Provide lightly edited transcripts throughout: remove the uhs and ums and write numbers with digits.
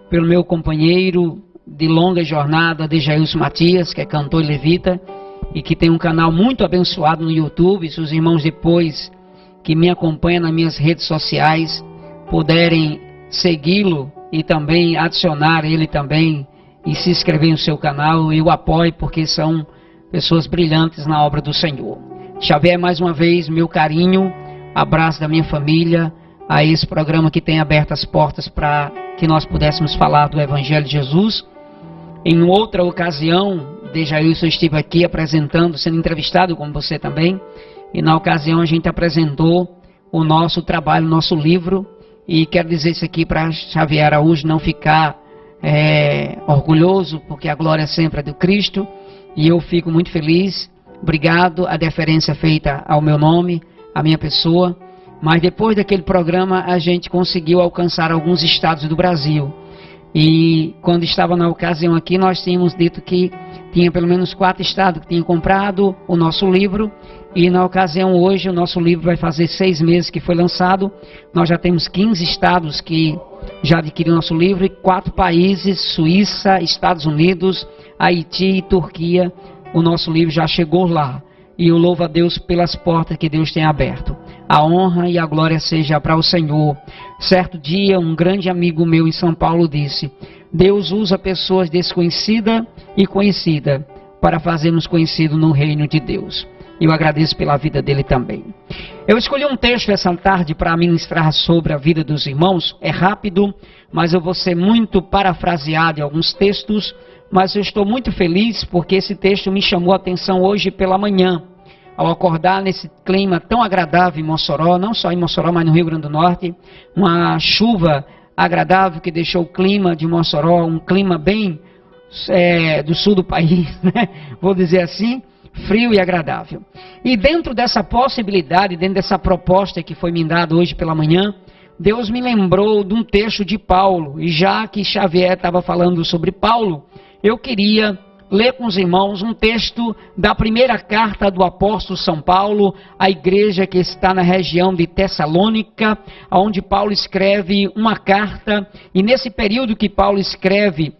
pelo meu companheiro de longa jornada, Dejailson Matias, que é cantor e levita, e que tem um canal muito abençoado no YouTube. Se os irmãos depois que me acompanham nas minhas redes sociais puderem segui-lo e também adicionar ele também e se inscrever no seu canal, eu apoio, porque são pessoas brilhantes na obra do Senhor. Xavier, mais uma vez, meu carinho, abraço da minha família a esse programa que tem aberto as portas para que nós pudéssemos falar do Evangelho de Jesus. Em outra ocasião, Dejailson estive aqui apresentando, sendo entrevistado como você também, e na ocasião a gente apresentou o nosso trabalho, o nosso livro, e quero dizer isso aqui para Xavier Araújo não ficar orgulhoso, porque a glória sempre é do Cristo, e eu fico muito feliz. Obrigado, a deferência feita ao meu nome, à minha pessoa. Mas depois daquele programa a gente conseguiu alcançar alguns estados do Brasil. E quando estava na ocasião aqui, nós tínhamos dito que tinha pelo menos 4 estados que tinham comprado o nosso livro. E na ocasião hoje, o nosso livro vai fazer 6 meses que foi lançado. Nós já temos 15 estados que já adquiriram nosso livro e 4 países, Suíça, Estados Unidos, Haiti e Turquia. O nosso livro já chegou lá. E eu louvo a Deus pelas portas que Deus tem aberto. A honra e a glória seja para o Senhor. Certo dia, um grande amigo meu em São Paulo disse: Deus usa pessoas desconhecidas e conhecidas para fazermos conhecido no reino de Deus. E eu agradeço pela vida dele também. Eu escolhi um texto essa tarde para ministrar sobre a vida dos irmãos. É rápido, mas eu vou ser muito parafraseado em alguns textos. Mas eu estou muito feliz porque esse texto me chamou a atenção hoje pela manhã. Ao acordar nesse clima tão agradável em Mossoró, não só em Mossoró, mas no Rio Grande do Norte, uma chuva agradável que deixou o clima de Mossoró, um clima bem do sul do país, né? Vou dizer assim, frio e agradável. E dentro dessa possibilidade, dentro dessa proposta que foi me dada hoje pela manhã, Deus me lembrou de um texto de Paulo. E já que Xavier estava falando sobre Paulo, eu queria ler com os irmãos um texto da primeira carta do apóstolo São Paulo à igreja que está na região de Tessalônica, onde Paulo escreve uma carta, e nesse período que Paulo escreve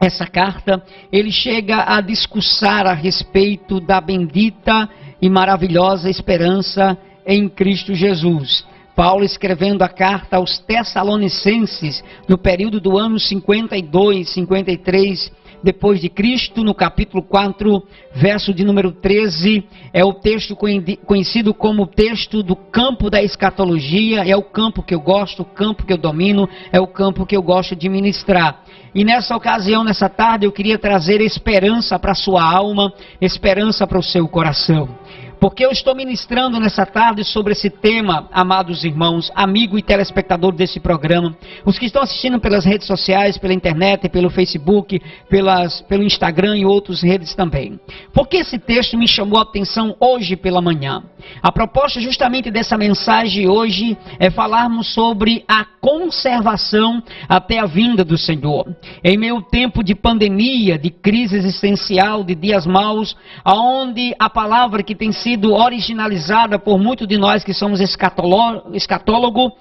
essa carta, ele chega a discursar a respeito da bendita e maravilhosa esperança em Cristo Jesus. Paulo escrevendo a carta aos Tessalonicenses, no período do ano 52, 53, depois de Cristo, no capítulo 4, verso de número 13, é o texto conhecido como o texto do campo da escatologia. É o campo que eu gosto, o campo que eu domino, é o campo que eu gosto de ministrar. E nessa ocasião, nessa tarde, eu queria trazer esperança para a sua alma, esperança para o seu coração. Porque eu estou ministrando nessa tarde sobre esse tema, amados irmãos, amigo e telespectador desse programa, os que estão assistindo pelas redes sociais, pela internet, pelo Facebook, pelo Instagram e outras redes também. Por que esse texto me chamou a atenção hoje pela manhã? A proposta justamente dessa mensagem hoje é falarmos sobre a conservação até a vinda do Senhor. Em meio tempo de pandemia, de crise existencial, de dias maus, aonde a palavra que tem sido originalizada por muitos de nós que somos escatólogo,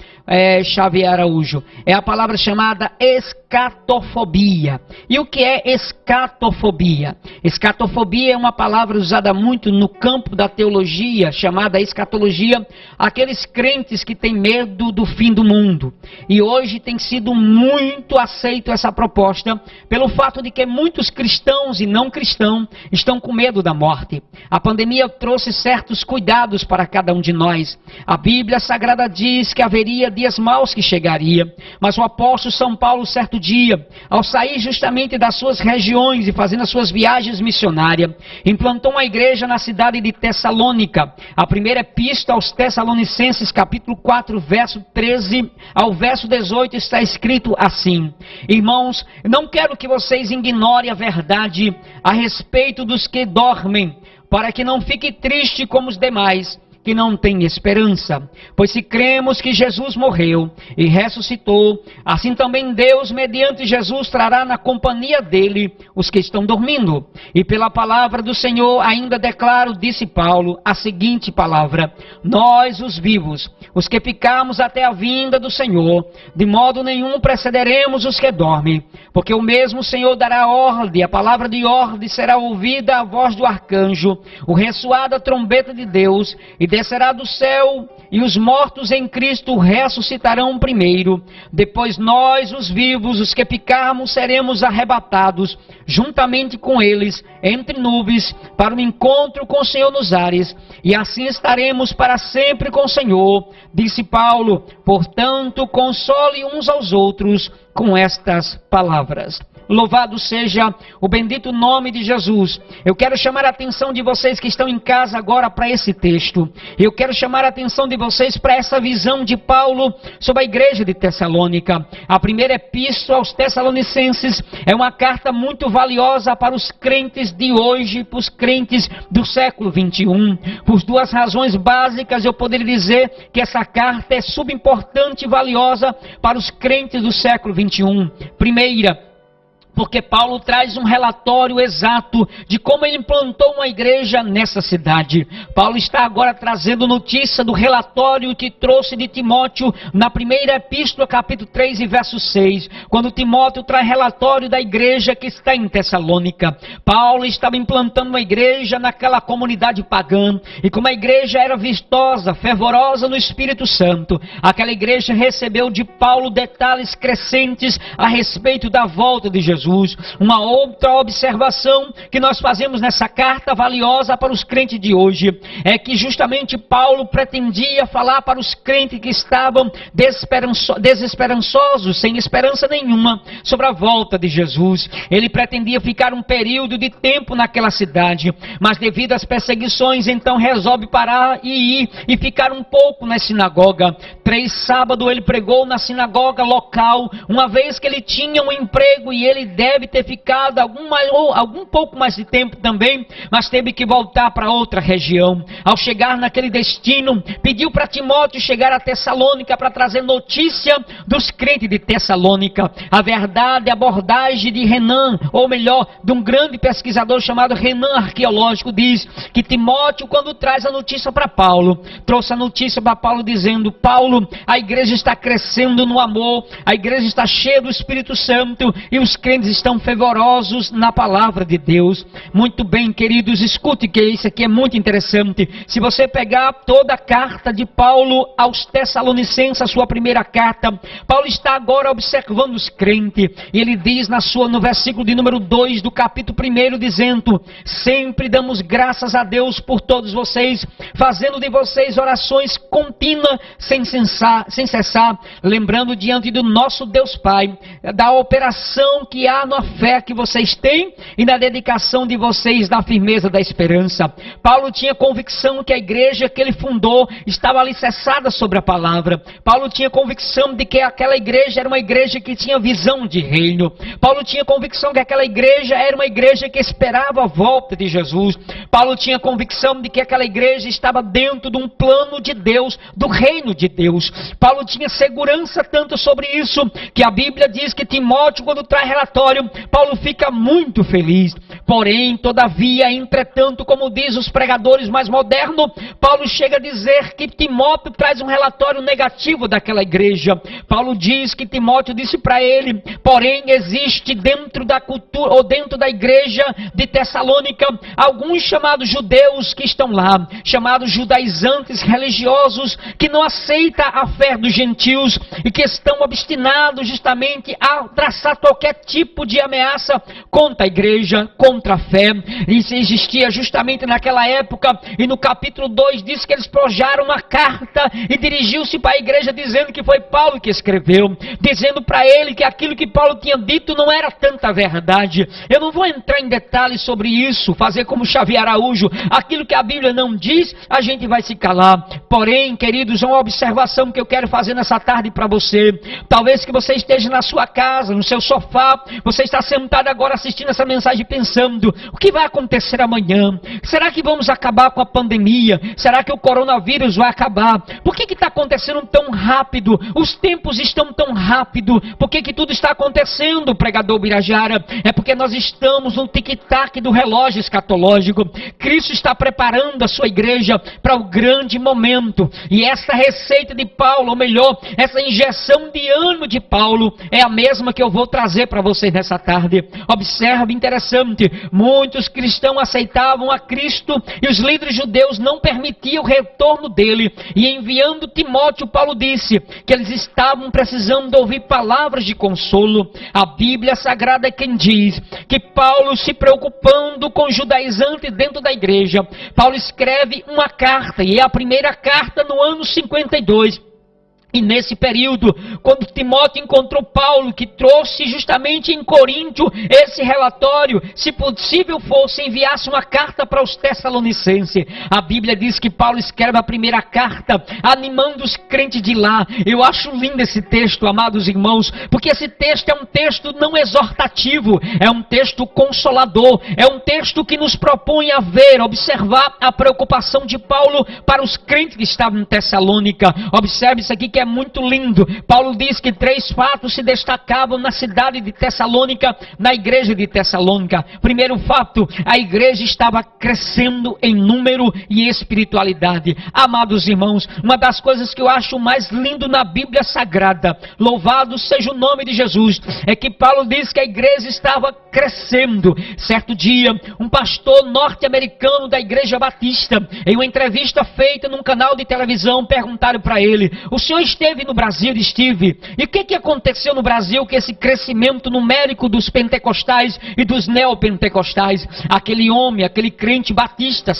Xavier Araújo, é a palavra chamada escatofobia. E o que é escatofobia? Escatofobia é uma palavra usada muito no campo da teologia, chamada escatologia, aqueles crentes que têm medo do fim do mundo. E hoje tem sido muito aceito essa proposta, pelo fato de que muitos cristãos e não cristãos estão com medo da morte. A pandemia trouxe certos cuidados para cada um de nós. A Bíblia Sagrada diz que haveria dias maus que chegaria, mas o apóstolo São Paulo, certo dia, ao sair justamente das suas regiões e fazendo as suas viagens missionárias, implantou uma igreja na cidade de Tessalônica. A primeira epístola aos Tessalonicenses, capítulo 4, verso 13 ao verso 18, está escrito assim: Irmãos, não quero que vocês ignorem a verdade a respeito dos que dormem, para que não fique triste como os demais que não têm esperança. Pois se cremos que Jesus morreu e ressuscitou, assim também Deus, mediante Jesus, trará na companhia dele os que estão dormindo. E pela palavra do Senhor ainda declaro, disse Paulo, a seguinte palavra: nós, os vivos, os que ficarmos até a vinda do Senhor, de modo nenhum precederemos os que dormem, porque o mesmo Senhor dará ordem, a palavra de ordem será ouvida a voz do arcanjo, o ressoar da trombeta de Deus, e descerá do céu, e os mortos em Cristo ressuscitarão primeiro. Depois nós, os vivos, os que ficarmos, seremos arrebatados, juntamente com eles, entre nuvens, para o encontro com o Senhor nos ares, e assim estaremos para sempre com o Senhor. Disse Paulo: portanto, console uns aos outros com estas palavras. Louvado seja o bendito nome de Jesus. Eu quero chamar a atenção de vocês que estão em casa agora para esse texto. Eu quero chamar a atenção de vocês para essa visão de Paulo sobre a igreja de Tessalônica. A primeira epístola aos Tessalonicenses é uma carta muito valiosa para os crentes de hoje, para os crentes do século 21. Por duas razões básicas eu poderia dizer que essa carta é subimportante e valiosa para os crentes do século 21. Primeira, porque Paulo traz um relatório exato de como ele implantou uma igreja nessa cidade. Paulo está agora trazendo notícia do relatório que trouxe de Timóteo na primeira epístola, capítulo 3 e verso 6, quando Timóteo traz relatório da igreja que está em Tessalônica. Paulo estava implantando uma igreja naquela comunidade pagã, e como a igreja era vistosa, fervorosa no Espírito Santo, aquela igreja recebeu de Paulo detalhes crescentes a respeito da volta de Jesus. Uma outra observação que nós fazemos nessa carta valiosa para os crentes de hoje é que justamente Paulo pretendia falar para os crentes que estavam desesperançosos, sem esperança nenhuma, sobre a volta de Jesus. Ele pretendia ficar um período de tempo naquela cidade, mas devido às perseguições, então resolve parar e ir e ficar um pouco na sinagoga. 3 sábados ele pregou na sinagoga local, uma vez que ele tinha um emprego e ele deve ter ficado algum pouco mais de tempo também, mas teve que voltar para outra região. Ao chegar naquele destino, pediu para Timóteo chegar a Tessalônica para trazer notícia dos crentes de Tessalônica. A verdade, a abordagem de Renan, ou melhor, de um grande pesquisador chamado Renan Arqueológico, diz que Timóteo, quando traz a notícia para Paulo, trouxe a notícia para Paulo dizendo: Paulo, a igreja está crescendo no amor, a igreja está cheia do Espírito Santo e os crentes estão fervorosos na palavra de Deus. Muito bem, queridos, escute que isso aqui é muito interessante. Se você pegar toda a carta de Paulo aos Tessalonicenses, a sua primeira carta, Paulo está agora observando os crentes, e ele diz no versículo de número 2 do capítulo 1, dizendo: sempre damos graças a Deus por todos vocês, fazendo de vocês orações contínuas, sem cessar, lembrando diante do nosso Deus Pai, da operação que há na fé que vocês têm e na dedicação de vocês na firmeza da esperança. Paulo tinha convicção que a igreja que ele fundou estava alicerçada sobre a palavra. Paulo tinha convicção de que aquela igreja era uma igreja que tinha visão de reino. Paulo tinha convicção que aquela igreja era uma igreja que esperava a volta de Jesus. Paulo tinha convicção de que aquela igreja estava dentro de um plano de Deus, do reino de Deus. Paulo tinha segurança tanto sobre isso, que a Bíblia diz que Timóteo, quando traz relatório, Paulo fica muito feliz. Porém, todavia, entretanto, como diz os pregadores mais modernos, Paulo chega a dizer que Timóteo traz um relatório negativo daquela igreja. Paulo diz que Timóteo disse para ele: porém, existe dentro da cultura, ou dentro da igreja de Tessalônica, alguns chamados judeus que estão lá, chamados judaizantes religiosos, que não aceitam a fé dos gentios e que estão obstinados justamente a traçar qualquer tipo de ameaça contra a igreja, contra a fé. Isso existia justamente naquela época, e no capítulo 2 diz que eles projaram uma carta e dirigiu-se para a igreja dizendo que foi Paulo que escreveu, dizendo para ele que aquilo que Paulo tinha dito não era tanta verdade. Eu não vou entrar em detalhes sobre isso, fazer como Xavier Araújo, aquilo que a Bíblia não diz, a gente vai se calar. Porém, queridos, uma observação que eu quero fazer nessa tarde para você. Talvez que você esteja na sua casa, no seu sofá, você está sentado agora assistindo essa mensagem pensando: pensando, o que vai acontecer amanhã? Será que vamos acabar com a pandemia? Será que o coronavírus vai acabar? Por que está acontecendo tão rápido? Os tempos estão tão rápido. Por que tudo está acontecendo, pregador Birajara? É porque nós estamos no tic-tac do relógio escatológico. Cristo está preparando a sua igreja para o grande momento. E essa receita de Paulo, ou melhor, essa injeção de ânimo de Paulo, é a mesma que eu vou trazer para vocês nessa tarde. Observe, interessante, muitos cristãos aceitavam a Cristo e os líderes judeus não permitiam o retorno dele. E enviando Timóteo, Paulo disse que eles estavam precisando ouvir palavras de consolo. A Bíblia Sagrada é quem diz que Paulo, se preocupando com os judaizantes dentro da igreja, Paulo escreve uma carta, e é a primeira carta no ano 52. E nesse período, quando Timóteo encontrou Paulo, que trouxe justamente em Coríntio esse relatório, se possível fosse, enviasse uma carta para os Tessalonicenses. A Bíblia diz que Paulo escreve a primeira carta, animando os crentes de lá. Eu acho lindo esse texto, amados irmãos, porque esse texto é um texto não exortativo, é um texto consolador, é um texto que nos propõe a ver, observar a preocupação de Paulo para os crentes que estavam em Tessalônica. Observe isso aqui que é muito lindo. Paulo diz que 3 fatos se destacavam na cidade de Tessalônica, na igreja de Tessalônica. Primeiro fato, a igreja estava crescendo em número e espiritualidade. Amados irmãos, uma das coisas que eu acho mais lindo na Bíblia Sagrada, louvado seja o nome de Jesus, é que Paulo diz que a igreja estava crescendo. Certo dia, um pastor norte-americano da Igreja Batista, em uma entrevista feita num canal de televisão, perguntaram para ele: o senhor esteve no Brasil? Estive. E o que aconteceu no Brasil com esse crescimento numérico dos pentecostais e dos neopentecostais? Aquele homem, aquele crente batista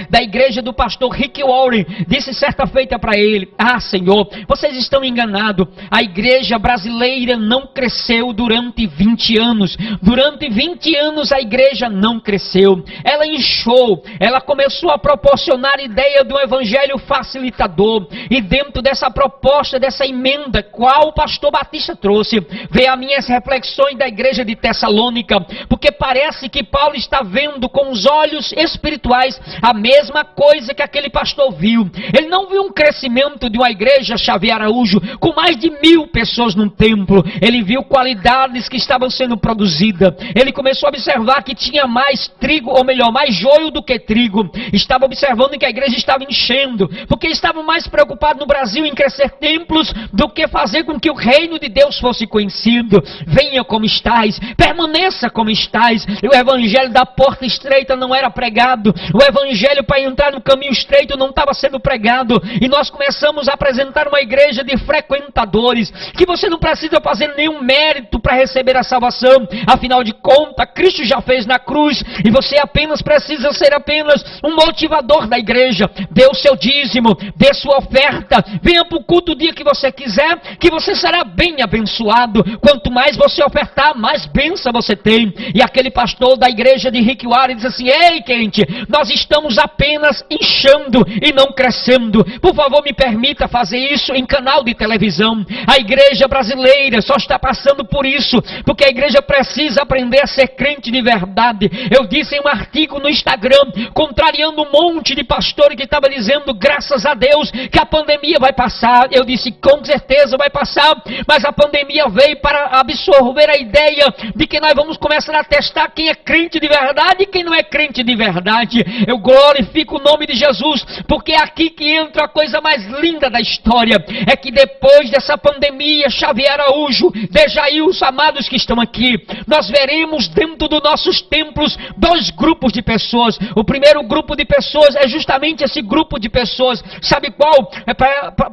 da igreja do pastor Rick Warren, disse certa feita para ele: ah, Senhor, vocês estão enganados. A igreja brasileira não cresceu durante 20 anos. Durante 20 anos a igreja não cresceu. Ela inchou. Ela começou a proporcionar a ideia de um evangelho facilitador. E dentro dessa proposta, dessa emenda, qual o pastor Batista trouxe, veio as minhas reflexões da igreja de Tessalônica, porque parece que Paulo está vendo com os olhos espirituais a mesma coisa que aquele pastor viu. Ele não viu um crescimento de uma igreja, Xavier Araújo, com mais de 1000 pessoas num templo. Ele viu qualidades que estavam sendo produzidas. Ele começou a observar que tinha mais trigo, ou melhor, mais joio do que trigo. Estava observando que a igreja estava enchendo, porque estavam mais preocupados no Brasil em crescer templos do que fazer com que o reino de Deus fosse conhecido. Venha como estais, permaneça como estais. O evangelho da porta estreita não era pregado, o evangelho para entrar no caminho estreito não estava sendo pregado, e nós começamos a apresentar uma igreja de frequentadores, que você não precisa fazer nenhum mérito para receber a salvação. Afinal de contas, Cristo já fez na cruz, e você apenas precisa ser apenas um motivador da igreja. Dê o seu dízimo, dê sua oferta, venha para o culto o dia que você quiser, que você será bem abençoado. Quanto mais você ofertar, mais bênção você tem. E aquele pastor da igreja de Rick Warren diz assim: ei, quente, nós estamos apenas inchando e não crescendo. Por favor, me permita fazer isso em canal de televisão. A igreja brasileira só está passando por isso, porque a igreja precisa aprender a ser crente de verdade. Eu disse em um artigo no Instagram, contrariando um monte de pastores que estavam dizendo, graças a Deus, que a pandemia vai passar. Eu disse, com certeza vai passar, mas a pandemia veio para absorver a ideia de que nós vamos começar a testar quem é crente de verdade e quem não é crente de verdade. Eu glorifico o nome de Jesus, porque é aqui que entra a coisa mais linda da história. É que depois dessa pandemia, Xavier Araújo, Dejaí, os amados que estão aqui, nós veremos dentro dos nossos templos 2 grupos de pessoas. O primeiro grupo de pessoas é justamente esse grupo de pessoas. Sabe qual?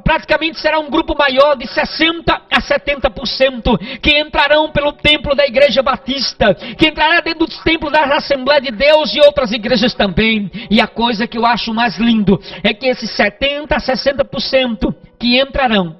Praticamente será um grupo maior de 60% a 70% que entrarão pelo templo da Igreja Batista, que entrará dentro dos templos da Assembleia de Deus e outras igrejas também. E a coisa que eu acho mais lindo é que esses 70% a 60% que entrarão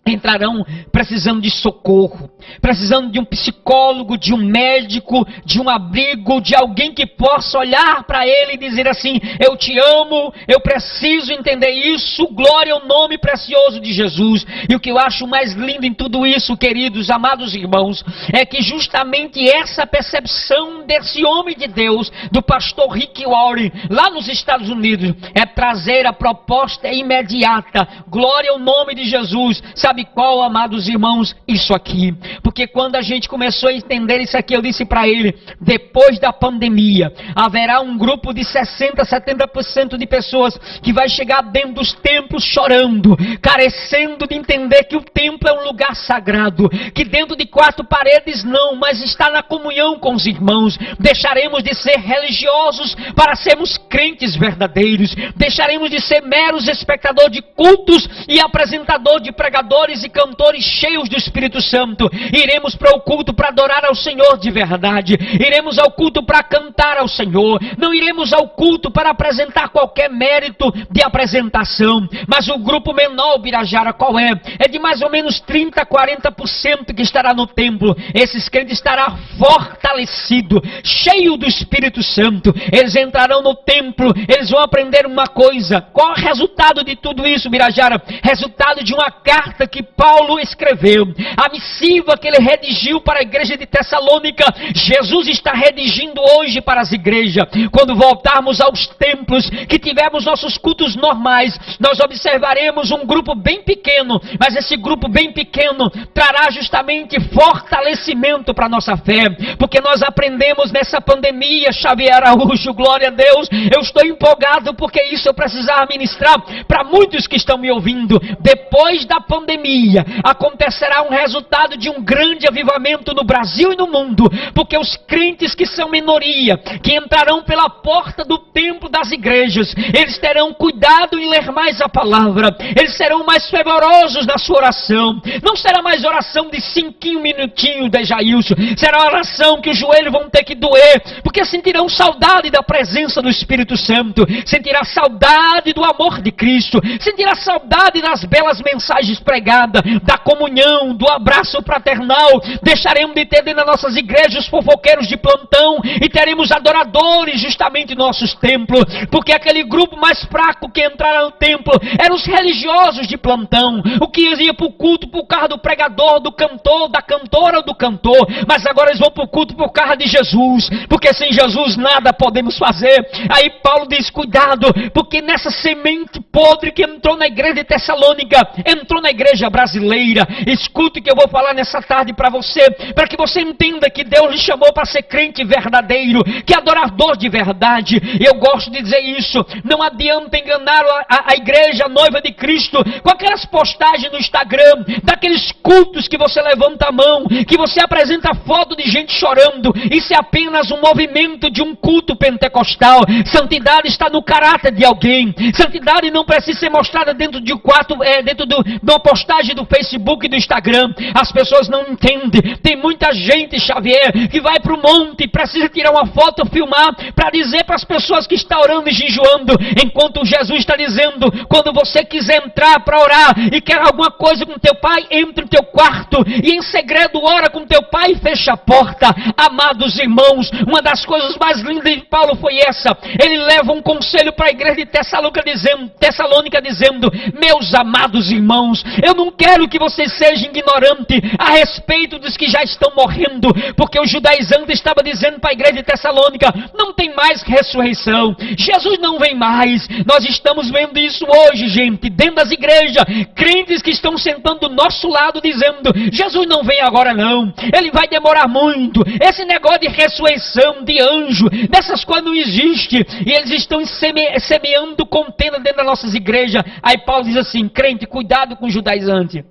entrarão precisando de socorro, precisando de um psicólogo, de um médico, de um abrigo, de alguém que possa olhar para ele e dizer assim: eu te amo, eu preciso entender isso, glória ao nome precioso de Jesus. E o que eu acho mais lindo em tudo isso, queridos, amados irmãos, é que justamente essa percepção desse homem de Deus, do pastor Rick Warren, lá nos Estados Unidos, é trazer a proposta imediata, glória ao nome de Jesus. Sabe qual, amados irmãos? Isso aqui. Porque quando a gente começou a entender isso aqui, eu disse para ele: depois da pandemia, haverá um grupo de 60%, 70% de pessoas que vai chegar dentro dos templos chorando, carecendo de entender que o templo é um lugar sagrado, que dentro de 4 paredes não, mas está na comunhão com os irmãos. Deixaremos de ser religiosos para sermos crentes verdadeiros. Deixaremos de ser meros espectadores de cultos e apresentador de pregadores e cantores cheios do Espírito Santo. Iremos para o culto para adorar ao Senhor de verdade. Iremos ao culto para cantar ao Senhor. Não iremos ao culto para apresentar qualquer mérito de apresentação. Mas o grupo menor, Birajara, qual é? É de mais ou menos 30%, 40% que estará no templo. Esses crentes estarão fortalecidos, cheios do Espírito Santo. Eles entrarão no templo, eles vão aprender uma coisa. Qual é o resultado de tudo isso, Birajara? Resultado de uma carta que Paulo escreveu, a missiva que ele redigiu para a igreja de Tessalônica. Jesus está redigindo hoje para as igrejas. Quando voltarmos aos templos, que tivermos nossos cultos normais, nós observaremos um grupo bem pequeno, mas esse grupo bem pequeno trará justamente fortalecimento para a nossa fé, porque nós aprendemos nessa pandemia. Xavier Araújo, glória a Deus, eu estou empolgado porque isso eu precisava ministrar para muitos que estão me ouvindo. Depois da pandemia, acontecerá um resultado de um grande avivamento no Brasil e no mundo, porque os crentes que são minoria, que entrarão pela porta do templo das igrejas, eles terão cuidado em ler mais a palavra, eles serão mais fervorosos na sua oração. Não será mais oração de 5 minutinhos de Jailson, será oração que os joelhos vão ter que doer, porque sentirão saudade da presença do Espírito Santo, sentirá saudade do amor de Cristo, sentirá saudade das belas mensagens pregadas, da comunhão, do abraço fraternal. Deixaremos de ter dentro das nossas igrejas fofoqueiros de plantão e teremos adoradores justamente em nossos templos, porque aquele grupo mais fraco que entrara no templo eram os religiosos de plantão, o que ia para o culto por causa do pregador, do cantor, da cantora ou do cantor, mas agora eles vão para o culto por causa de Jesus, porque sem Jesus nada podemos fazer. Aí Paulo diz: cuidado, porque nessa semente podre que entrou na igreja de Tessalônica, entrou na igreja brasileira. Escute o que eu vou falar nessa tarde para você, para que você entenda que Deus lhe chamou para ser crente verdadeiro, que é adorador de verdade. Eu gosto de dizer isso: não adianta enganar a igreja, a noiva de Cristo, com aquelas postagens no Instagram, daqueles cultos que você levanta a mão, que você apresenta foto de gente chorando. Isso é apenas um movimento de um culto pentecostal. Santidade está no caráter de alguém. Santidade não precisa ser mostrada dentro de um quarto, dentro de uma postagem do Facebook e do Instagram. As pessoas não entendem. Tem muita gente, Xavier, que vai para o monte e precisa tirar uma foto, filmar, para dizer para as pessoas que estão orando e jejuando, enquanto Jesus está dizendo: quando você quiser entrar para orar e quer alguma coisa com teu pai, entra no teu quarto e em segredo ora com teu pai e fecha a porta. Amados irmãos, uma das coisas mais lindas de Paulo foi essa. Ele leva um conselho para a igreja de Tessalônica dizendo: meus amados irmãos, eu não quero que vocês sejam ignorantes a respeito dos que já estão morrendo, porque o judaizante estava dizendo para a igreja de Tessalônica: não tem mais ressurreição, Jesus não vem mais. Nós estamos vendo isso hoje, gente, dentro das igrejas, crentes que estão sentando do nosso lado dizendo: Jesus não vem agora não, ele vai demorar muito, esse negócio de ressurreição, de anjo, dessas coisas não existe, e eles estão semeando contenda dentro das nossas igrejas. Aí Paulo diz assim: crente, cuidado com o judaizante.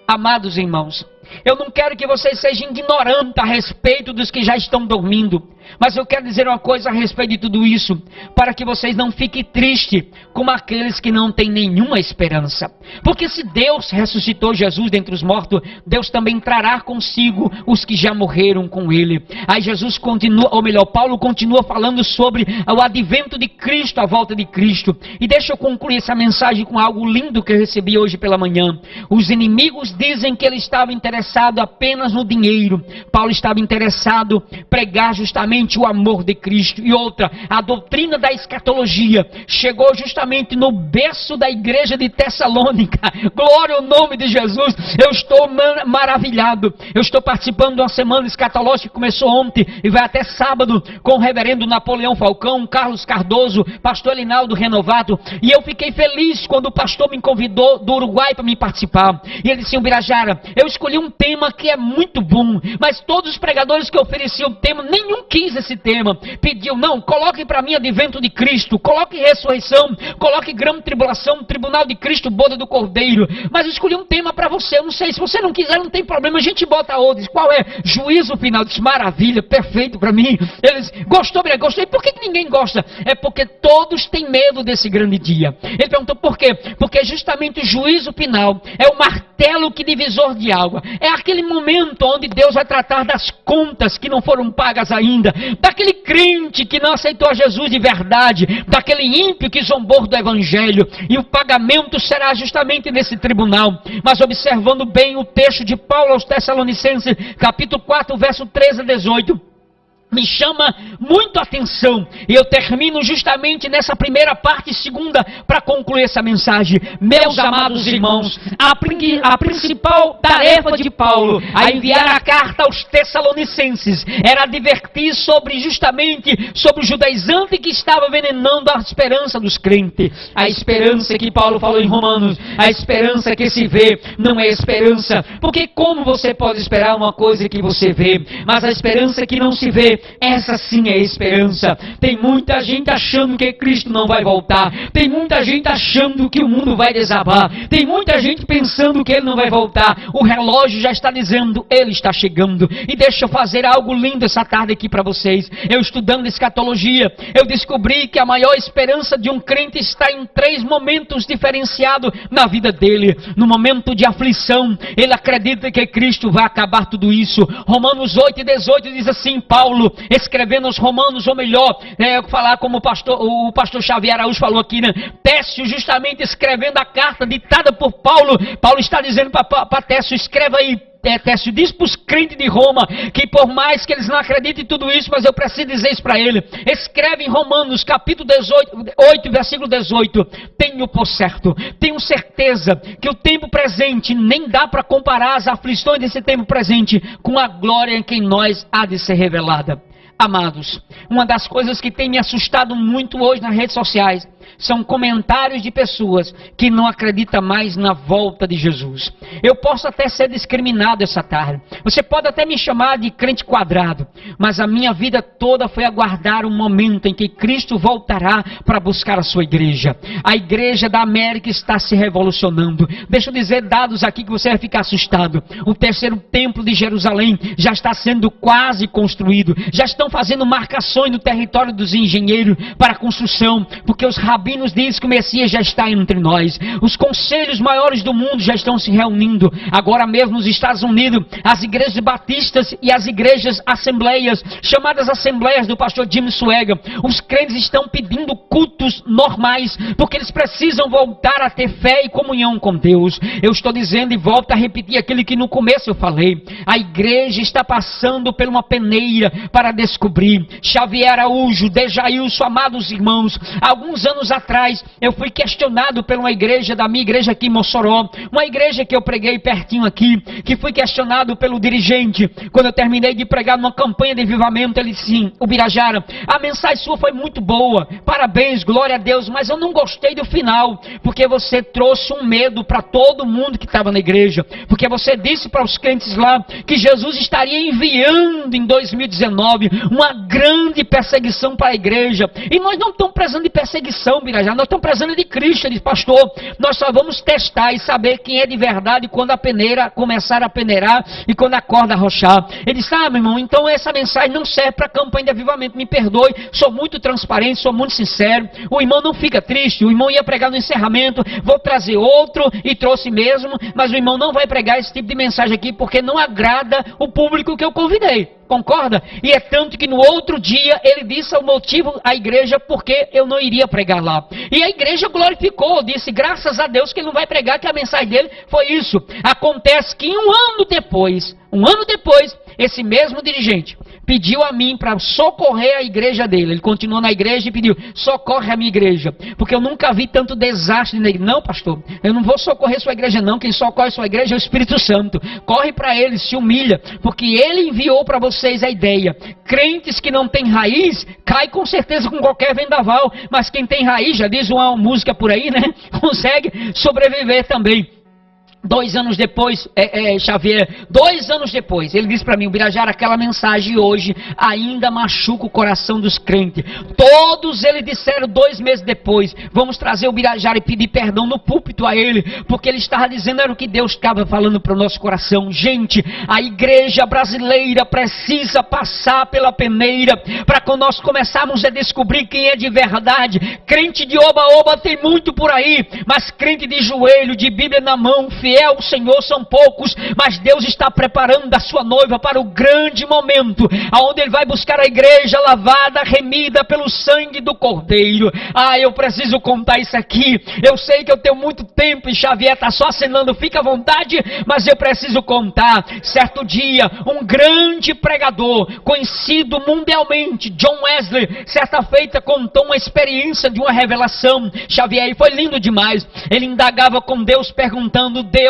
Amados irmãos, eu não quero que vocês sejam ignorantes a respeito dos que já estão dormindo. Mas eu quero dizer uma coisa a respeito de tudo isso, para que vocês não fiquem tristes como aqueles que não têm nenhuma esperança. Porque se Deus ressuscitou Jesus dentre os mortos, Deus também trará consigo os que já morreram com ele. Aí Jesus continua, ou melhor, Paulo continua falando sobre o advento de Cristo, a volta de Cristo. E deixa eu concluir essa mensagem com algo lindo que eu recebi hoje pela manhã. Os inimigos dizem que ele estava interessado apenas no dinheiro. Paulo estava interessado em pregar justamente o amor de Cristo. E outra, a doutrina da escatologia chegou justamente no berço da igreja de Tessalônica. Glória ao nome de Jesus. Eu estou maravilhado. Eu estou participando de uma semana escatológica que começou ontem e vai até sábado com o reverendo Napoleão Falcão, Carlos Cardoso, pastor Elinaldo Renovado. E eu fiquei feliz quando o pastor me convidou do Uruguai para me participar. E ele disse: Ubirajara, eu escolhi um tema que é muito bom, mas todos os pregadores que ofereciam o tema, nenhum quis esse tema. Pediu: não, coloque para mim advento de Cristo, coloque ressurreição, coloque grande tribulação, tribunal de Cristo, boda do Cordeiro. Mas eu escolhi um tema para você. Eu não sei, se você não quiser, não tem problema, a gente bota outro. Qual é? Juízo final. Disse: maravilha, perfeito para mim. Eles: gostou, gostei. Por que ninguém gosta? É porque todos têm medo desse grande dia. Ele perguntou por quê? Porque justamente o juízo final é o martelo que divisor de água. É aquele momento onde Deus vai tratar das contas que não foram pagas ainda, daquele crente que não aceitou a Jesus de verdade, daquele ímpio que zombou do evangelho, e o pagamento será justamente nesse tribunal. Mas observando bem o texto de Paulo aos Tessalonicenses, capítulo 4, verso 13 a 18, me chama muito a atenção, e eu termino justamente nessa primeira parte e segunda para concluir essa mensagem. Meus amados irmãos, a principal tarefa de Paulo a enviar a carta aos Tessalonicenses era advertir justamente sobre o judaizante que estava envenenando a esperança dos crentes. A esperança que Paulo falou em Romanos, a esperança que se vê não é esperança, porque como você pode esperar uma coisa que você vê? Mas a esperança que não se vê, essa sim é esperança. Tem muita gente achando que Cristo não vai voltar. Tem muita gente achando que o mundo vai desabar. Tem muita gente pensando que Ele não vai voltar. O relógio já está dizendo: Ele está chegando. E deixa eu fazer algo lindo essa tarde aqui para vocês. Eu estudando escatologia, eu descobri que a maior esperança de um crente está em 3 momentos diferenciados na vida dele. No momento de aflição, ele acredita que Cristo vai acabar tudo isso. Romanos 8 e 18 diz assim, Paulo escrevendo aos Romanos, ou melhor, falar como o pastor Xavier Araújo falou aqui, né? Técio justamente escrevendo a carta ditada por Paulo. Paulo está dizendo para Técio: escreva aí, Técio, diz para os crentes de Roma que por mais que eles não acreditem em tudo isso, mas eu preciso dizer isso para ele. Escreve em Romanos capítulo 8, versículo 18: tenho por certo, tenho certeza que o tempo presente nem dá para comparar as aflições desse tempo presente com a glória que em nós há de ser revelada. Amados, uma das coisas que tem me assustado muito hoje nas redes sociais são comentários de pessoas que não acreditam mais na volta de Jesus. Eu posso até ser discriminado essa tarde. Você pode até me chamar de crente quadrado, mas a minha vida toda foi aguardar um momento em que Cristo voltará para buscar a sua igreja. A igreja da América está se revolucionando. Deixa eu dizer dados aqui que você vai ficar assustado. O 3º templo de Jerusalém já está sendo quase construído. Já estão fazendo marcações no território dos engenheiros para a construção, porque os rabinos dizem que o Messias já está entre nós. Os conselhos maiores do mundo já estão se reunindo. Agora mesmo nos Estados Unidos, as igrejas batistas e as igrejas assembleias, chamadas assembleias do pastor Jim Swaggart, os crentes estão pedindo cultos normais, porque eles precisam voltar a ter fé e comunhão com Deus. Eu estou dizendo e volto a repetir aquilo que no começo eu falei: a igreja está passando por uma peneira para descobrir. Xavier Araújo, Dejailson, amados irmãos, alguns anos atrás eu fui questionado por uma igreja, da minha igreja aqui em Mossoró, uma igreja que eu preguei pertinho aqui, que fui questionado pelo dirigente. Quando eu terminei de pregar numa campanha de avivamento, ele disse assim: Ubirajara, a mensagem sua foi muito boa, parabéns, glória a Deus, mas eu não gostei do final, porque você trouxe um medo para todo mundo que estava na igreja, porque você disse para os crentes lá que Jesus estaria enviando em 2019 uma grande perseguição para a igreja, e nós não estamos precisando de perseguição, testação, Birajara. Nós estamos precisando de Cristo. Ele disse, pastor, nós só vamos testar e saber quem é de verdade quando a peneira começar a peneirar e quando a corda arrochar. Ele disse, meu irmão, então essa mensagem não serve para a campanha de avivamento. Me perdoe, sou muito transparente, sou muito sincero. O irmão não fica triste, o irmão ia pregar no encerramento, vou trazer outro, e trouxe mesmo, mas o irmão não vai pregar esse tipo de mensagem aqui, porque não agrada o público que eu convidei. Concorda? E é tanto que no outro dia ele disse o motivo à igreja porque eu não iria pregar lá. E a igreja glorificou, disse graças a Deus que ele não vai pregar, que a mensagem dele foi isso. Acontece que um ano depois, esse mesmo dirigente pediu a mim para socorrer a igreja dele. Ele continuou na igreja e pediu, socorre a minha igreja, porque eu nunca vi tanto desastre na igreja. Não, pastor, eu não vou socorrer sua igreja não, quem socorre sua igreja é o Espírito Santo. Corre para ele, se humilha, porque ele enviou para vocês a ideia. Crentes que não têm raiz, cai com certeza com qualquer vendaval, mas quem tem raiz, já diz uma música por aí, né? Consegue sobreviver também. 2 anos depois, Xavier, 2 anos depois, ele disse para mim, Birajara, aquela mensagem hoje ainda machuca o coração dos crentes. Todos eles disseram 2 meses depois, vamos trazer o Birajara e pedir perdão no púlpito a ele, porque ele estava dizendo, era o que Deus estava falando para o nosso coração. Gente, a igreja brasileira precisa passar pela peneira, para quando nós começarmos a descobrir quem é de verdade. Crente de oba-oba tem muito por aí, mas crente de joelho, de Bíblia na mão, fiel ao Senhor são poucos, mas Deus está preparando a sua noiva para o grande momento, aonde Ele vai buscar a igreja lavada, remida pelo sangue do Cordeiro. Eu preciso contar isso aqui, eu sei que eu tenho muito tempo e Xavier está só acenando, fica à vontade, mas eu preciso contar. Certo dia, um grande pregador, conhecido mundialmente, John Wesley, certa feita contou uma experiência de uma revelação, Xavier, e foi lindo demais. Ele indagava com Deus, perguntando, Deus,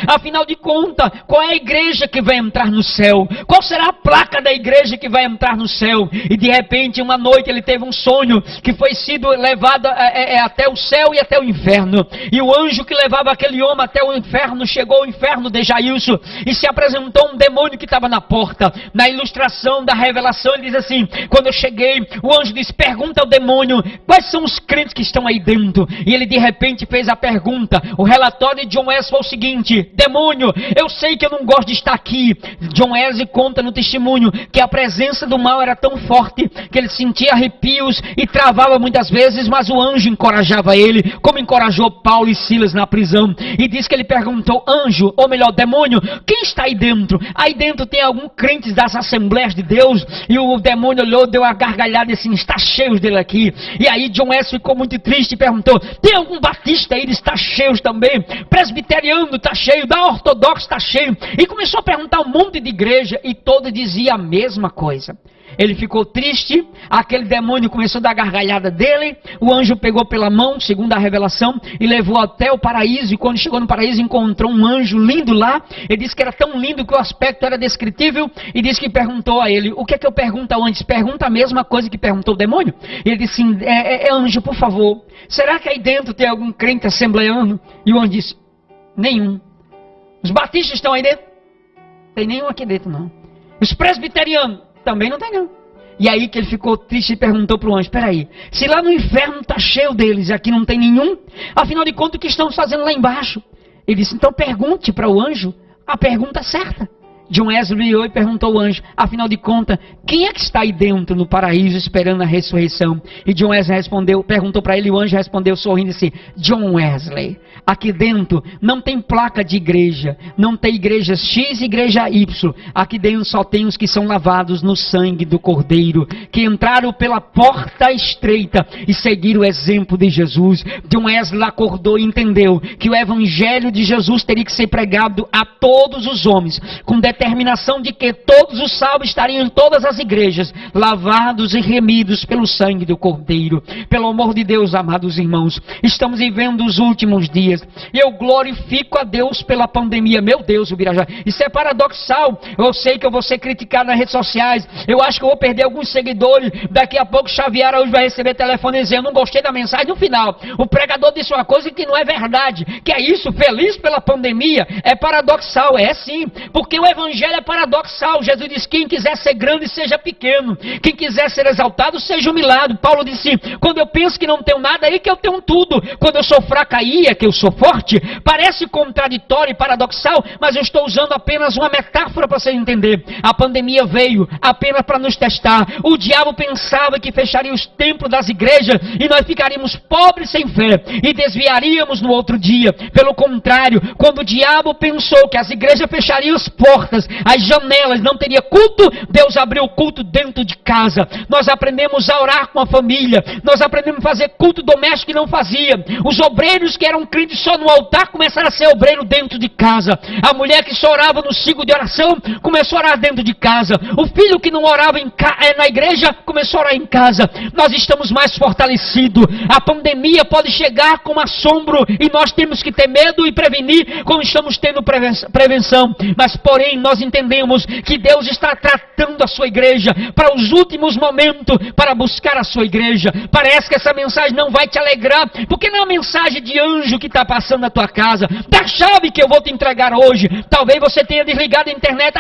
afinal de contas, qual é a igreja que vai entrar no céu? Qual será a placa da igreja que vai entrar no céu? E de repente, uma noite, ele teve um sonho que foi sido levado até o céu e até o inferno. E o anjo que levava aquele homem até o inferno, chegou ao inferno de Jailson e se apresentou um demônio que estava na porta. Na ilustração da revelação, ele diz assim, quando eu cheguei, o anjo disse, pergunta ao demônio, quais são os crentes que estão aí dentro? E ele de repente fez a pergunta. O relatório de John Wesley foi o seguinte, demônio, eu sei que eu não gosto de estar aqui. John Wesley conta no testemunho que a presença do mal era tão forte que ele sentia arrepios e travava muitas vezes, mas o anjo encorajava ele, como encorajou Paulo e Silas na prisão. E diz que ele perguntou, anjo, ou melhor, demônio, quem está aí dentro? Aí dentro tem algum crente das Assembleias de Deus? E o demônio olhou, deu uma gargalhada e assim, está cheio dele aqui. E aí John Wesley ficou muito triste e perguntou, tem algum batista aí? Ele está cheio também. Presbiteriano está cheio, da ortodoxa está cheio, e começou a perguntar um monte de igreja, e todo dizia a mesma coisa. Ele ficou triste, aquele demônio começou a dar a gargalhada dele, o anjo pegou pela mão, segundo a revelação, e levou até o paraíso, e quando chegou no paraíso encontrou um anjo lindo lá. Ele disse que era tão lindo que o aspecto era descritível, e disse que perguntou a ele, o que é que eu pergunto antes? Pergunta a mesma coisa que perguntou o demônio? Ele disse, anjo, por favor, será que aí dentro tem algum crente assembleiano? E o anjo disse, nenhum. Os batistas estão aí dentro? Tem nenhum aqui dentro não. Os presbiterianos? Também não tem não. E aí que ele ficou triste e perguntou para o anjo, peraí, se lá no inferno está cheio deles e aqui não tem nenhum, afinal de contas o que estão fazendo lá embaixo? Ele disse, então pergunte para o anjo a pergunta certa. John Wesley virou e perguntou ao anjo, afinal de contas, quem é que está aí dentro no paraíso esperando a ressurreição? E John Wesley perguntou para ele, e o anjo respondeu sorrindo assim, John Wesley, aqui dentro não tem placa de igreja, não tem igreja X e igreja Y, aqui dentro só tem os que são lavados no sangue do Cordeiro, que entraram pela porta estreita e seguiram o exemplo de Jesus. John Wesley acordou e entendeu que o evangelho de Jesus teria que ser pregado a todos os homens, com determinação de que todos os salvos estariam em todas as igrejas, lavados e remidos pelo sangue do Cordeiro. Pelo amor de Deus, amados irmãos, estamos vivendo os últimos dias, e eu glorifico a Deus pela pandemia. Meu Deus, o Birajara, isso é paradoxal. Eu sei que eu vou ser criticado nas redes sociais, eu acho que eu vou perder alguns seguidores, daqui a pouco Xavier hoje vai receber telefone dizendo, eu não gostei da mensagem. No final, o pregador disse uma coisa que não é verdade, que é isso, feliz pela pandemia, é paradoxal, é sim, porque o evangelho evangelho é paradoxal. Jesus diz: quem quiser ser grande, seja pequeno. Quem quiser ser exaltado, seja humilhado. Paulo disse: quando eu penso que não tenho nada, aí que eu tenho tudo. Quando eu sou fraco, aí é que eu sou forte. Parece contraditório e paradoxal, mas eu estou usando apenas uma metáfora para você entender. A pandemia veio apenas para nos testar. O diabo pensava que fecharia os templos das igrejas e nós ficaríamos pobres sem fé e desviaríamos no outro dia. Pelo contrário, quando o diabo pensou que as igrejas fechariam as portas, as janelas, não teria culto, Deus abriu o culto dentro de casa. Nós aprendemos a orar com a família, nós aprendemos a fazer culto doméstico que não fazia. Os obreiros que eram crentes só no altar começaram a ser obreiro dentro de casa. A mulher que só orava no ciclo de oração começou a orar dentro de casa. O filho que não orava na igreja começou a orar em casa. Nós estamos mais fortalecidos. A pandemia pode chegar como assombro e nós temos que ter medo e prevenir como estamos tendo prevenção. Mas porém nós entendemos que Deus está tratando a sua igreja para os últimos momentos, para buscar a sua igreja. Parece que essa mensagem não vai te alegrar, porque não é uma mensagem de anjo que está passando na tua casa. Da chave que eu vou te entregar hoje, talvez você tenha desligado a internet.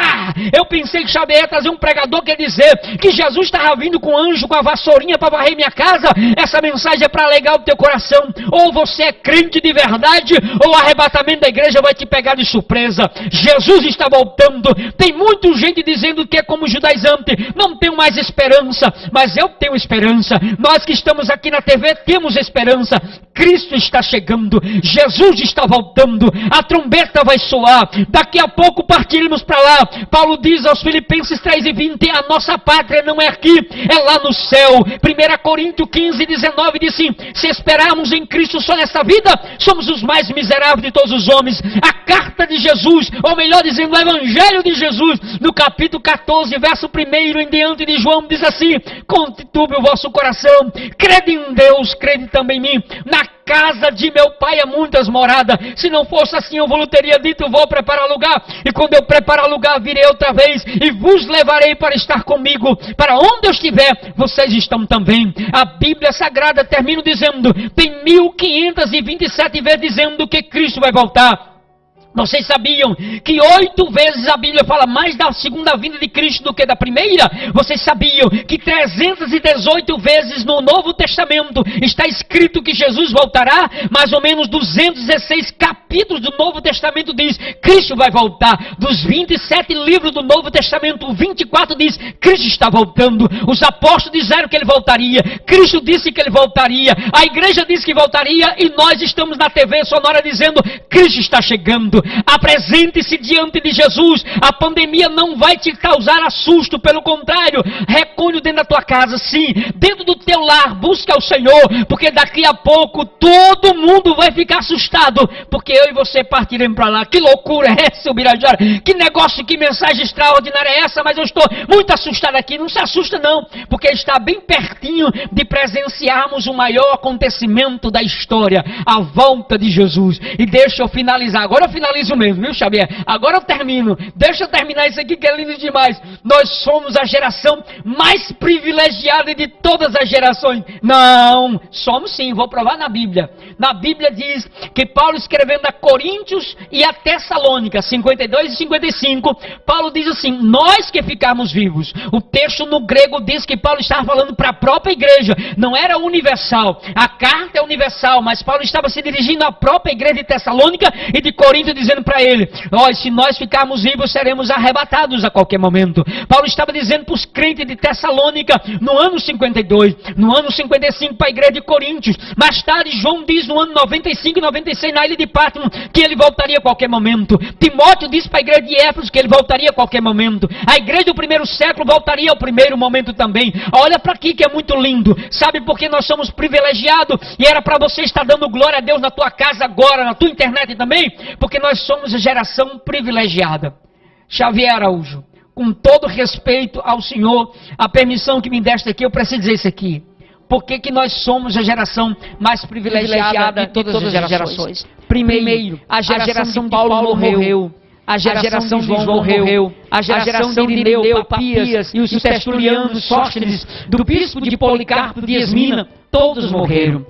Eu pensei que Xavier ia trazer um pregador que ia dizer que Jesus estava vindo com anjo, com a vassourinha para varrer minha casa. Essa mensagem é para alegrar o teu coração. Ou você é crente de verdade, ou o arrebatamento da igreja vai te pegar de surpresa. Jesus está voltando. Tem muita gente dizendo que é como judaizante, não tenho mais esperança, mas eu tenho esperança. Nós que estamos aqui na TV temos esperança. Cristo está chegando, Jesus está voltando, a trombeta vai soar, daqui a pouco partiremos para lá. Paulo diz aos Filipenses 3:20, a nossa pátria não é aqui, é lá no céu. 1 Coríntios 15:19 diz assim: se esperarmos em Cristo só nessa vida, somos os mais miseráveis de todos os homens. A carta de Jesus, ou melhor dizendo, o Evangelho de Jesus, no capítulo 14, verso 1 em diante de João, diz assim: conturbe o vosso coração, crede em Deus, crede também em mim. Na casa de meu pai há muitas moradas. Se não fosse assim, eu vos teria dito: vou preparar lugar, e quando eu preparar lugar, virei outra vez e vos levarei para estar comigo. Para onde eu estiver, vocês estão também. A Bíblia Sagrada termina dizendo, tem 1527 vezes dizendo que Cristo vai voltar. Vocês sabiam que 8 vezes a Bíblia fala mais da segunda vinda de Cristo do que da primeira? Vocês sabiam que 318 vezes no Novo Testamento está escrito que Jesus voltará? Mais ou menos 216 capítulos do Novo Testamento diz Cristo vai voltar. Dos 27 livros do Novo Testamento, 24 diz Cristo está voltando. Os apóstolos disseram que ele voltaria. Cristo disse que ele voltaria. A igreja disse que voltaria e nós estamos na TV sonora dizendo Cristo está chegando. Apresente-se diante de Jesus. A pandemia não vai te causar assusto, pelo contrário, recolhe dentro da tua casa, sim, dentro do teu lar, busca o Senhor, porque daqui a pouco todo mundo vai ficar assustado, porque eu e você partiremos para lá. Que loucura é essa, Ubirajara? Que negócio, que mensagem extraordinária é essa? Mas eu estou muito assustado aqui. Não se assusta não, porque está bem pertinho de presenciarmos o maior acontecimento da história, a volta de Jesus. E deixa eu finalizar, agora eu finalizo mesmo, viu, Xavier? Agora eu termino. Deixa eu terminar isso aqui que é lindo demais. Nós somos a geração mais privilegiada de todas as gerações. Não, somos sim, vou provar na Bíblia. Na Bíblia diz que Paulo, escrevendo a Coríntios e a Tessalônica, 52 e 55, Paulo diz assim, nós que ficarmos vivos. O texto no grego diz que Paulo estava falando para a própria igreja, não era universal. A carta é universal, mas Paulo estava se dirigindo à própria igreja de Tessalônica e de Corinto, dizendo para ele, se nós ficarmos vivos, seremos arrebatados a qualquer momento. Paulo estava dizendo para os crentes de Tessalônica, no ano 52, no ano 55 para a igreja de Coríntios. Mais tarde, João diz no ano 95 e 96 na ilha de Patmos, que ele voltaria a qualquer momento. Timóteo diz para a igreja de Éfeso que ele voltaria a qualquer momento. A igreja do primeiro século voltaria ao primeiro momento também. Olha para aqui que é muito lindo. Sabe por que nós somos privilegiados? E era para você estar dando glória a Deus na tua casa agora, na tua internet também? Porque nós somos a geração privilegiada. Xavier Araújo, com todo respeito ao Senhor, a permissão que me deste aqui, eu preciso dizer isso aqui. Por que nós somos a geração mais privilegiada de todas as gerações? Primeiro, a geração de Paulo morreu. A geração de João morreu, a geração de Irineu, Papias e os tertulianos, Sóstenes, do bispo de Policarpo de Esmina, todos morreram.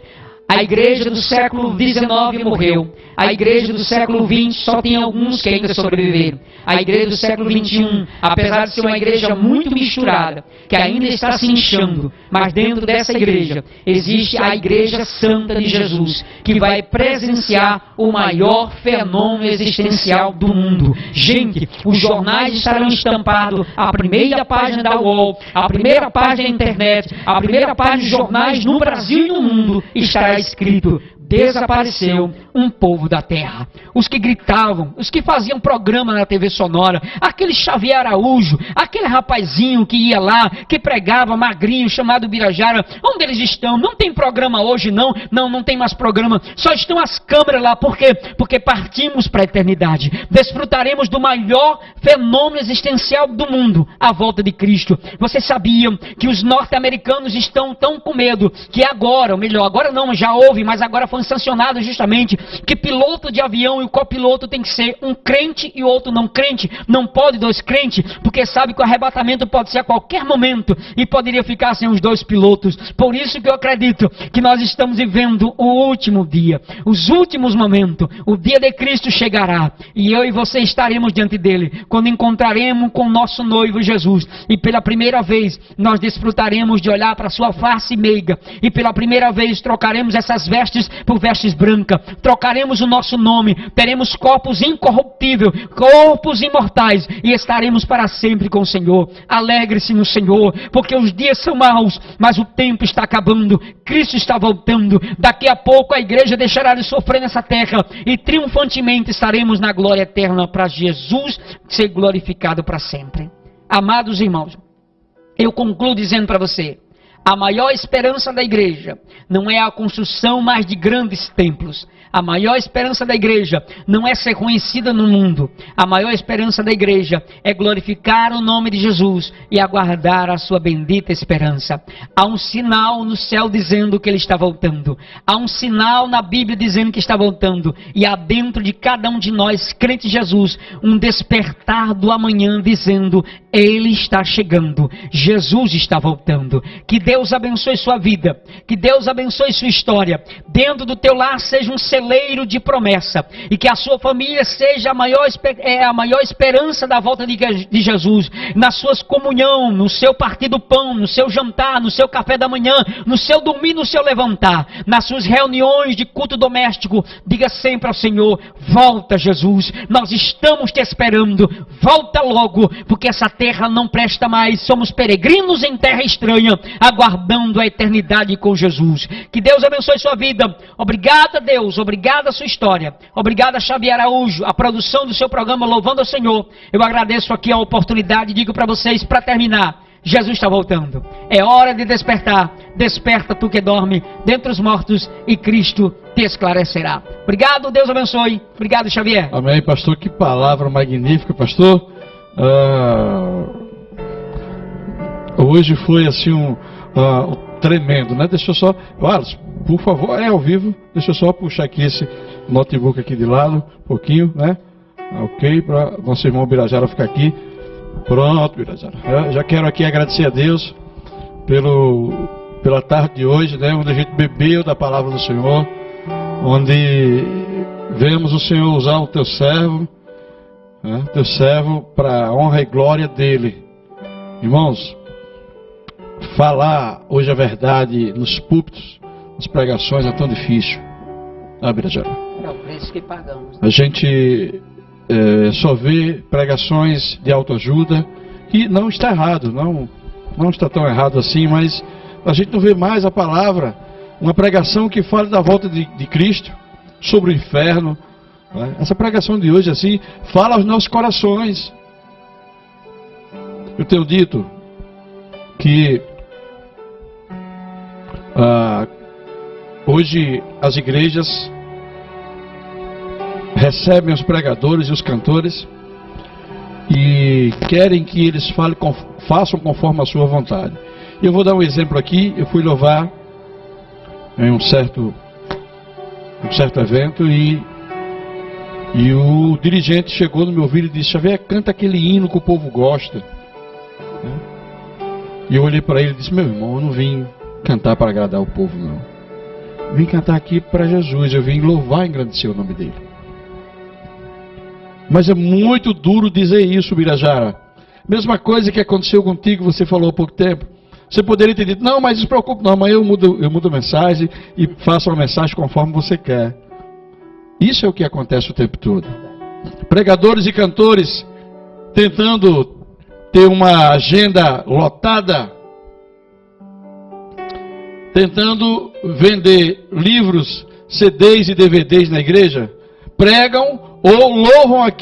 A igreja do século XIX morreu. A igreja do século XX só tem alguns que ainda sobreviveram. A igreja do século XXI, apesar de ser uma igreja muito misturada, que ainda está se inchando, mas dentro dessa igreja existe a Igreja Santa de Jesus, que vai presenciar o maior fenômeno existencial do mundo. Gente, os jornais estarão estampados, a primeira página da UOL, a primeira página da internet, a primeira página de jornais no Brasil e no mundo estará escrito: desapareceu um povo da terra. Os que gritavam, os que faziam programa na TV Sonora, aquele Xavier Araújo, aquele rapazinho que ia lá, que pregava magrinho, chamado Birajara, onde eles estão? Não tem programa hoje, não tem mais programa, só estão as câmeras lá. Por quê? Porque partimos para a eternidade, desfrutaremos do maior fenômeno existencial do mundo, a volta de Cristo. Vocês sabiam que os norte-americanos estão tão com medo, que agora, ou melhor, agora não, já houve, mas agora foi sancionado justamente que piloto de avião e o copiloto tem que ser um crente e outro não crente. Não pode dois crentes, porque sabe que o arrebatamento pode ser a qualquer momento e poderia ficar sem os dois pilotos. Por isso que eu acredito que nós estamos vivendo o último dia, os últimos momentos. O dia de Cristo chegará e eu e você estaremos diante dele, quando encontraremos com o nosso noivo Jesus, e pela primeira vez nós desfrutaremos de olhar para a sua face meiga, e pela primeira vez trocaremos essas vestes por vestes brancas, trocaremos o nosso nome, teremos corpos incorruptíveis, corpos imortais, e estaremos para sempre com o Senhor. Alegre-se no Senhor, porque os dias são maus, mas o tempo está acabando, Cristo está voltando. Daqui a pouco a igreja deixará de sofrer nessa terra e triunfantemente estaremos na glória eterna, para Jesus ser glorificado para sempre. Amados irmãos, eu concluo dizendo para você: a maior esperança da igreja não é a construção mais de grandes templos. A maior esperança da igreja não é ser conhecida no mundo. A maior esperança da igreja é glorificar o nome de Jesus e aguardar a sua bendita esperança. Há um sinal no céu dizendo que ele está voltando. Há um sinal na Bíblia dizendo que está voltando. E há dentro de cada um de nós, crente em Jesus, um despertar do amanhã dizendo: ele está chegando. Jesus está voltando. Que Deus abençoe sua vida. Que Deus abençoe sua história. Dentro do teu lar seja um celeiro de promessa, e que a sua família seja a maior esperança da volta de Jesus, na sua comunhão, no seu partir do pão, no seu jantar, no seu café da manhã, no seu dormir, no seu levantar, nas suas reuniões de culto doméstico. Diga sempre ao Senhor: volta, Jesus, nós estamos te esperando, volta logo, porque essa terra não presta mais, somos peregrinos em terra estranha, aguardando a eternidade com Jesus. Que Deus abençoe sua vida. Obrigado a Deus, obrigado a sua história, obrigado a Xavier Araújo, a produção do seu programa Louvando ao Senhor. Eu agradeço aqui a oportunidade e digo para vocês, para terminar: Jesus está voltando, é hora de despertar. Desperta tu que dorme dentre os mortos, e Cristo te esclarecerá. Obrigado, Deus abençoe. Obrigado, Xavier. Amém, pastor, que palavra magnífica, pastor. Hoje foi assim tremendo, né? Deixa eu só, por favor, é ao vivo, deixa eu só puxar aqui esse notebook aqui de lado, um pouquinho, né? Ok, para nosso irmão Birajara ficar aqui. Pronto, Birajara. Já quero aqui agradecer a Deus pela tarde de hoje, né? Onde a gente bebeu da palavra do Senhor, onde vemos o Senhor usar o teu servo, né? Teu servo para a honra e glória dele. Irmãos, falar hoje a verdade nos púlpitos, nas pregações, é tão difícil. Birajara? É o preço que pagamos. A gente só vê pregações de autoajuda, que não está errado, não está tão errado assim, mas a gente não vê mais a palavra, uma pregação que fale da volta de Cristo, sobre o inferno, né? Essa pregação de hoje assim fala aos nossos corações. Eu tenho dito que hoje as igrejas recebem os pregadores e os cantores e querem que eles façam conforme a sua vontade. Eu vou dar um exemplo aqui. Eu fui louvar em um certo evento e o dirigente chegou no meu ouvido e disse: Xavier, canta aquele hino que o povo gosta. E eu olhei para ele e disse: meu irmão, eu não vim cantar para agradar o povo, não. Vim cantar aqui para Jesus, eu vim louvar e engrandecer o nome dele. Mas é muito duro dizer isso, Birajara. Mesma coisa que aconteceu contigo, você falou há pouco tempo. Você poderia ter dito, não, mas não se preocupe, não, amanhã eu mudo a mensagem e faço uma mensagem conforme você quer. Isso é o que acontece o tempo todo. Pregadores e cantores tentando ter uma agenda lotada, tentando vender livros, CDs e DVDs na igreja, pregam ou louvam aqui